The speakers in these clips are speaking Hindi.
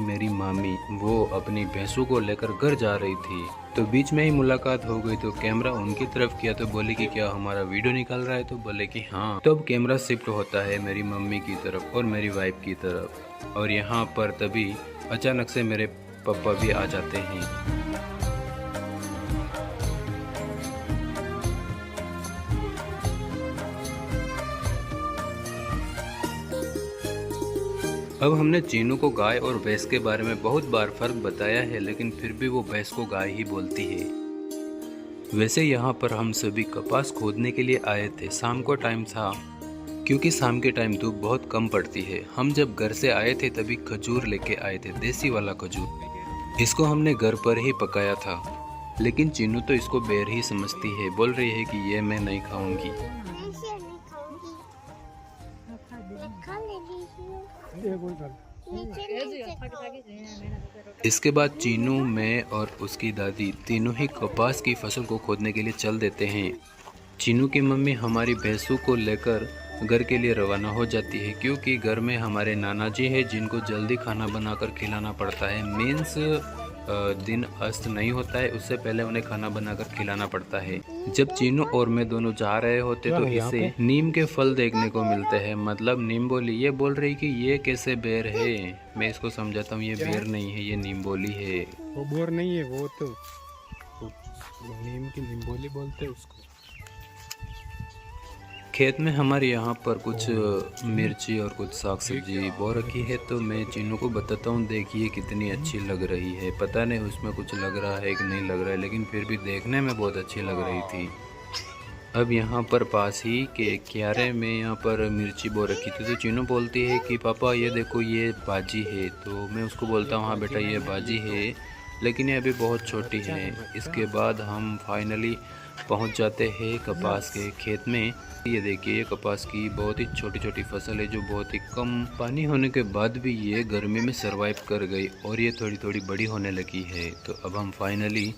मेरी मामी वो अपनी भैंसों को लेकर घर जा रही थी, तो बीच में ही मुलाकात हो गई। तो कैमरा उनकी तरफ किया तो बोले कि क्या हमारा वीडियो निकल रहा है, तो बोले कि हाँ। तो अब कैमरा शिफ्ट होता है मेरी मम्मी की तरफ और मेरी वाइफ की तरफ, और यहाँ पर तभी अचानक से मेरे पापा भी आ जाते हैं। अब हमने चीनू को गाय और भैंस के बारे में बहुत बार फर्क बताया है, लेकिन फिर भी वो भैंस को गाय ही बोलती है। वैसे यहाँ पर हम सभी कपास खोदने के लिए आए थे। शाम को टाइम था, क्योंकि शाम के टाइम धूप बहुत कम पड़ती है। हम जब घर से आए थे तभी खजूर लेके आए थे, देसी वाला खजूर। इसको हमने घर पर ही पकाया था, लेकिन चीनू तो इसको बेर ही समझती है। बोल रही है कि ये मैं नहीं खाऊंगी। इसके बाद चीनू, मैं और उसकी दादी तीनों ही कपास की फसल को खोदने के लिए चल देते हैं। चीनू की मम्मी हमारी भैंसों को लेकर घर के लिए रवाना हो जाती है, क्योंकि घर में हमारे नाना जी है जिनको जल्दी खाना बनाकर खिलाना पड़ता है। मीन्स दिन अस्त नहीं होता है उससे पहले उन्हें खाना बनाकर खिलाना पड़ता है। जब चीनू और मैं दोनों जा रहे होते तो इसे नीम के फल देखने को मिलते हैं। मतलब नीम बोली। ये बोल रही कि ये कैसे बेर है। मैं इसको समझाता हूँ, ये बेर नहीं है, ये नीम बोली है। वो बोर नहीं है, वो तो नीम की नीम बोली बोलते हैं उसको। खेत में हमारे यहाँ पर कुछ मिर्ची और कुछ साग सब्जी बो रखी है, तो मैं चीनू को बताता हूँ, देखिए कितनी अच्छी लग रही है। पता नहीं उसमें कुछ लग रहा है कि नहीं लग रहा है, लेकिन फिर भी देखने में बहुत अच्छी लग रही थी। अब यहाँ पर पास ही के क्यारे में यहाँ पर मिर्ची बो रखी थी, तो चीनू बोलती है कि पापा ये देखो ये बाजी है। तो मैं उसको बोलता हूँ हाँ बेटा ये बाजी है, लेकिन ये अभी बहुत छोटी है। इसके बाद हम फाइनली पहुंच जाते हैं कपास के खेत में। ये देखिए ये कपास की बहुत ही छोटी छोटी फसल है, जो बहुत ही कम पानी होने के बाद भी ये गर्मी में सरवाइव कर गई और ये थोड़ी थोड़ी बड़ी होने लगी है। तो अब हम फाइनली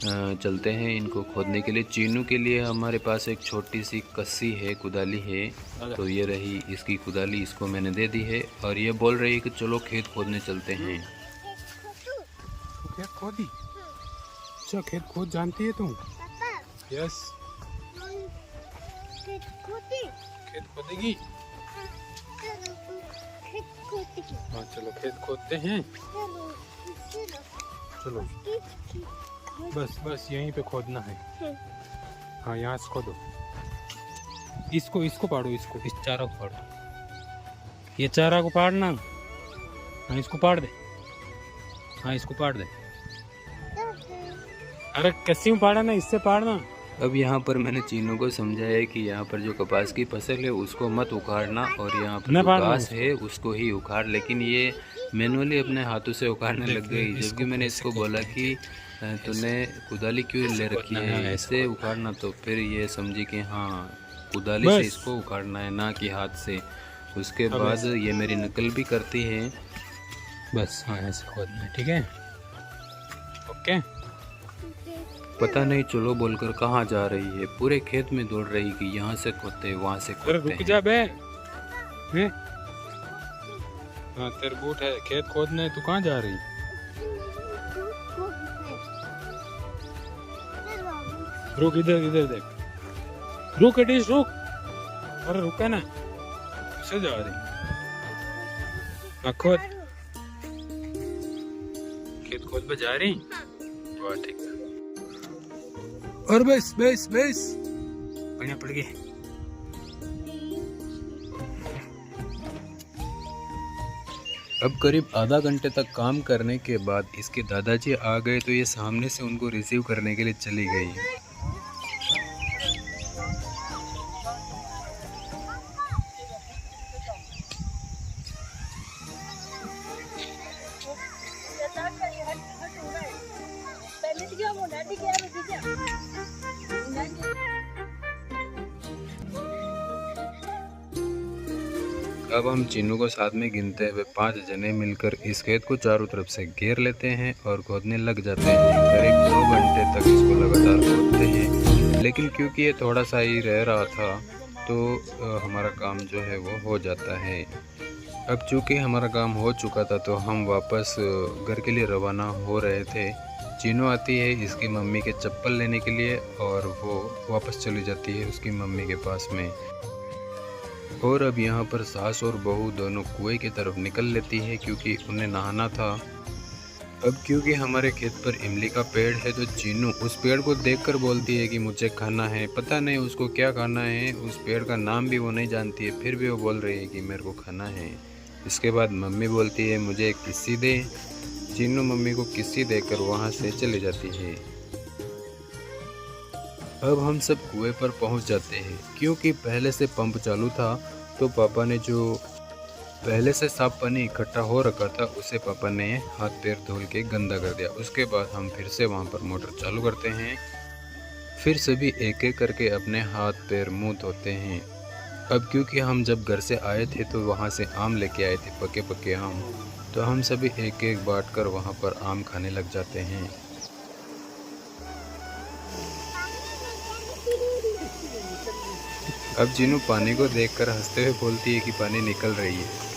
चलते हैं इनको खोदने के लिए। चीनू के लिए हमारे पास एक छोटी सी कस्सी है, कुदाली है, तो ये रही इसकी कुदाली, इसको मैंने दे दी है। और ये बोल रही है कि चलो खेत खोदने चलते हैं। खेत खोदी? अच्छा खेत खोद जानती है तुम? यस। खेत खोदेगी? हाँ चलो खेत खोदते हैं। चलो बस बस यहीं पे खोदना है। हाँ यहाँ से खोदो। इसको पाड़ो, इसको, इस चारा को पाड़ो। ये चारा को पाड़ना। हाँ इसको पाड़ दे। हाँ इसको पाड़ दे। अरे कस्सी में पाड़ा ना, इससे पाड़ना। अब यहाँ पर मैंने चीनू को समझाया कि यहाँ पर जो कपास की फसल है उसको मत उखाड़ना, और यहाँ पर जो घास है उसको ही उखाड़। लेकिन ये मैनुअली अपने हाथों से उखाड़ने लग गई, जबकि मैंने इसको बोला कि तूने कुदाली क्यों ले रखी है, ऐसे उखाड़ना। तो फिर ये समझी कि हाँ कुदाली से इसको उखाड़ना है, ना कि हाथ से। उसके बाद ये मेरी नकल भी करती है। बस हाँ ऐसे खोदना है, ठीक है? ओके। पता नहीं चलो बोलकर कहाँ जा रही है, पूरे खेत में दौड़ रही कि यहाँ से खोदते वहाँ से खोदते। रुक जा बे। हाँ तेरे बूट है, खेत खोदना है, तू कहाँ जा रही? रुक, इधर इधर देख। रुक एडिश रुक। अरे रुका ना, किसे जा रही? खोद। खेत खोद पे जा रही? वाह ठीक है। और बस बस बस बढ़िया पड़ गई। अब करीब आधा घंटे तक काम करने के बाद इसके दादाजी आ गए, तो ये सामने से उनको रिसीव करने के लिए चली गई। अब हम चीनू को साथ में गिनते हुए 5 जने मिलकर इस खेत को चारों तरफ से घेर लेते हैं और खोदने लग जाते हैं। करीब 2 घंटे तक इसको लगातार खोदते हैं, लेकिन क्योंकि ये थोड़ा सा ही रह रहा था तो हमारा काम जो है वो हो जाता है। अब चूँकि हमारा काम हो चुका था तो हम वापस घर के लिए रवाना हो रहे थे। चीनू आती है इसकी मम्मी के चप्पल लेने के लिए और वो वापस चली जाती है उसकी मम्मी के पास में। और अब यहाँ पर सास और बहू दोनों कुएं की तरफ निकल लेती है क्योंकि उन्हें नहाना था। अब क्योंकि हमारे खेत पर इमली का पेड़ है तो चीनू उस पेड़ को देखकर बोलती है कि मुझे खाना है। पता नहीं उसको क्या खाना है, उस पेड़ का नाम भी वो नहीं जानती है, फिर भी वो बोल रही है कि मेरे को खाना है। इसके बाद मम्मी बोलती है मुझे एक किस्सी दे। चीनू मम्मी को किस्सी देकर वहाँ से चली जाती है। अब हम सब कुएं पर पहुँच जाते हैं। क्योंकि पहले से पंप चालू था तो पापा ने जो पहले से साफ पानी इकट्ठा हो रखा था उसे पापा ने हाथ पैर धुल के गंदा कर दिया। उसके बाद हम फिर से वहाँ पर मोटर चालू करते हैं। फिर सभी एक एक करके अपने हाथ पैर मुंह धोते हैं। अब क्योंकि हम जब घर से आए थे तो वहाँ से आम लेके आए थे, पके पके आम, तो हम सभी एक एक बांट कर वहाँ पर आम खाने लग जाते हैं। अब जीनू पानी को देखकर हंसते हुए बोलती है कि पानी निकल रही है।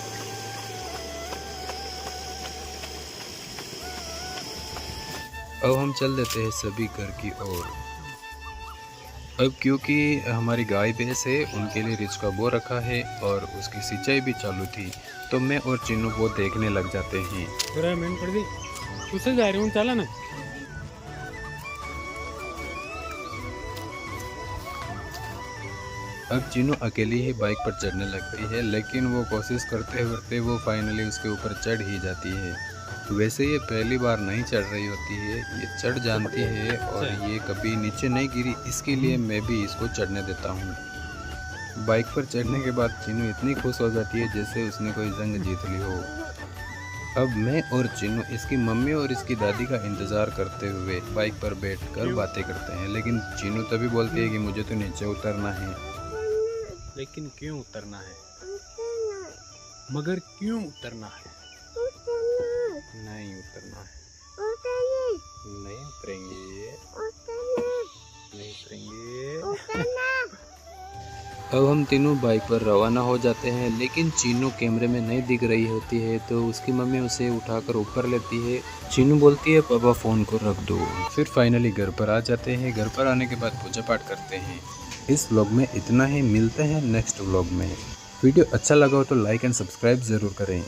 अब हम चल देते हैं सभी घर की ओर। अब क्योंकि हमारी गाय भैंस है उनके लिए रिचका बो रखा है और उसकी सिंचाई भी चालू थी तो मैं और चीनू वो देखने लग जाते हैं। तुझसे जा रही हूँ, चला ना। अब चीनू अकेली ही बाइक पर चढ़ने लगती है लेकिन वो कोशिश करते करते वो फाइनली उसके ऊपर चढ़ ही जाती है। वैसे ये पहली बार नहीं चढ़ रही होती है, ये चढ़ जानती है और ये कभी नीचे नहीं गिरी, इसके लिए मैं भी इसको चढ़ने देता हूँ। बाइक पर चढ़ने के बाद चीनू इतनी खुश हो जाती है जैसे उसने कोई जंग जीत ली हो। अब मैं और चीनू इसकी मम्मी और इसकी दादी का इंतज़ार करते हुए बाइक पर बैठकर बातें करते हैं, लेकिन चीनू तभी बोलती है कि मुझे तो नीचे उतरना है। लेकिन क्यों उतरना है? मगर क्यों उतरना है? नहीं उतरना है, नहीं उतरेंगे, नहीं उतरेंगे। अब हम तीनों बाइक पर रवाना हो जाते हैं लेकिन चीनू कैमरे में नहीं दिख रही होती है तो उसकी मम्मी उसे उठाकर ऊपर लेती है। चीनू बोलती है पापा फ़ोन को रख दो। फिर फाइनली घर पर आ जाते हैं। घर पर आने के बाद पूजा पाठ करते हैं। इस व्लॉग में इतना ही, मिलते हैं नेक्स्ट व्लॉग में। वीडियो अच्छा लगा हो तो लाइक एंड सब्सक्राइब ज़रूर करें।